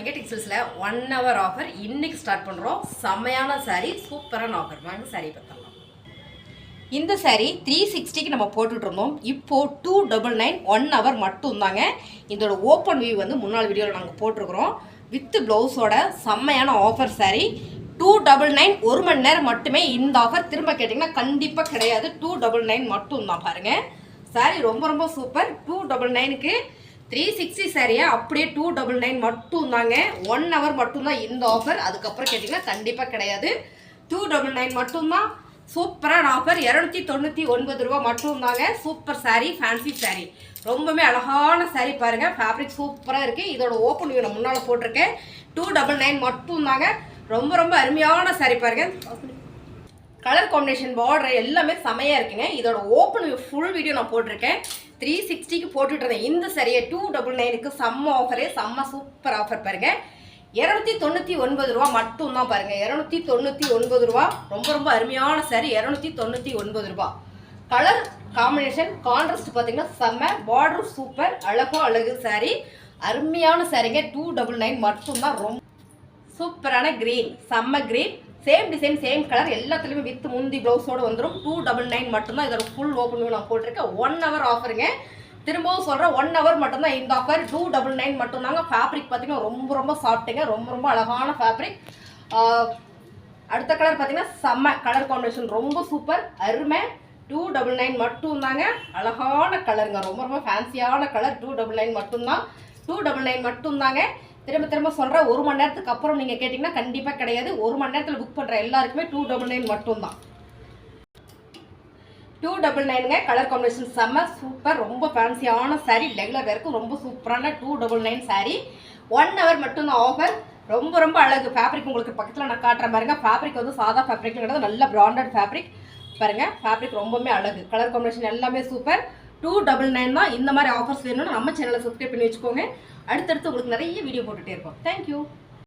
மங்கை டெக்ஸ்டைல்ஸ்ல 1 hour offer இன்னைக்கு start பண்றோம். செமையான saree, சூப்பரான ஆஃபர். வாங்க saree பார்த்தலாம். இந்த saree 360க்கு நம்ம போட்டுட்டு இருந்தோம். இப்போ 299 1 hour மட்டும் தாங்க. இதோட ஓபன் வியூ வந்து முன்னாள் வீடியோல நாங்க போட்டுருக்கோம். வித் ப்ளவுஸோட செமையான ஆஃபர் saree 299 1 மணி நேரம் மட்டுமே இந்த ஆஃபர். திரும்ப கேட்டிங்கன்னா கண்டிப்பாக கிடையாது. 299 மட்டும் தான் பாருங்க. saree ரொம்ப ரொம்ப சூப்பர். 299க்கு 360 சாரியா அப்படியே 299 மட்டும் தாங்க. 1 hour மட்டும் தான் இந்த ஆஃபர். அதுக்கப்புறம் கேட்டிங்கன்னா கண்டிப்பாக கிடையாது. 299 மட்டும்தான். சூப்பரான ஆஃபர். 299 ரூபா மட்டும் தாங்க. சூப்பர் சாரீ, ஃபேன்சி சாரீ, ரொம்பவே அழகான சாரீ பாருங்க. ஃபேப்ரிக் சூப்பராக இருக்குது. இதோட ஓப்பன் வியூ நான் முன்னால் போட்டிருக்கேன். 299 மட்டும் தாங்க. ரொம்ப ரொம்ப அருமையான சாரீ பாருங்க. கலர் காம்பினேஷன் பார்டர் எல்லாமே செமையாக இருக்குங்க. இதோட ஓப்பன் வியூ ஃபுல் வீடியோ நான் போட்டிருக்கேன். 360க்கு போட்டுட்டு இருந்தேன். இந்த சரியை 299க்கு செம்ம ஆஃபரே, செம்ம சூப்பர் ஆஃபர் பாருங்க. 299 ரூபா மட்டும் தான் பாருங்க. 299 ரூபா. ரொம்ப ரொம்ப அருமையான சாரி. 299 ரூபா. கலர் காம்பினேஷன் கான்ட்ராஸ்ட் பார்த்தீங்கன்னா செம்ம. பார்டர் சூப்பர், அழகோ அழகு சாரி, அருமையான சாரிங்க. 299 மட்டும் தான். ரொம்ப சூப்பரான கிரீன், செம்ம green, same design same colour எல்லாத்துலேயுமே வித் முந்தி ப்ளவுஸோடு வந்துடும். 299 மட்டும்தான். இதோட ஃபுல் ஓப்பன் வியூ நான் போட்டிருக்கேன். 1 hour ஆஃபருங்க. திரும்பவும் சொல்கிறேன், 1 hour மட்டும்தான் இந்த ஆஃபர். 299 மட்டும்தாங்க. ஃபேப்ரிக் பார்த்தீங்கன்னா ரொம்ப ரொம்ப சாஃப்ட்டுங்க. ரொம்ப ரொம்ப அழகான ஃபேப்ரிக். அடுத்த கலர் பார்த்தீங்கன்னா செம்ம கலர் காம்பினேஷன், ரொம்ப சூப்பர், அருமை. 299 மட்டும்தாங்க. அழகான கலருங்க, ரொம்ப ரொம்ப ஃபேன்சியான கலர். 299 மட்டும்தான். 299 மட்டும்தாங்க. திரும்ப திரும்ப சொல்கிறேன், 1 மணி நேரத்துக்கு அப்புறம் நீங்கள் கேட்டிங்கன்னா கண்டிப்பாக கிடையாது. 1 மணி நேரத்தில் புக் பண்ணுற எல்லாருக்குமே 299 மட்டும்தான். 299ங்க. கலர் காம்பினேஷன் செம்ம சூப்பர், ரொம்ப ஃபேன்சியான சாரீ. ரெகுலர் வேர்க்கும் ரொம்ப சூப்பரான 299 சாரீ. 1 hour மட்டும்தான் ஆஃபர். ரொம்ப ரொம்ப அழகு. ஃபேப்ரிக் உங்களுக்கு பக்கத்தில் நான் காட்டுற பாருங்க. ஃபேப்ரிக் வந்து சாதா ஃபேப்ரிக் கிடையாது, நல்ல பிராண்டட் ஃபேப்ரிக் பாருங்க. ஃபேப்ரிக் ரொம்பவே அழகு. கலர் காம்பினேஷன் எல்லாமே சூப்பர். 299 தான். இந்த மாதிரி ஆஃபர்ஸ் வேணும்னா நம்ம சேனலை சப்ஸ்கிரைப் பண்ணி வச்சுக்கோங்க. அடுத்தடுத்து உங்களுக்கு நிறைய வீடியோ போட்டுகிட்டே இருப்போம். தேங்க்யூ.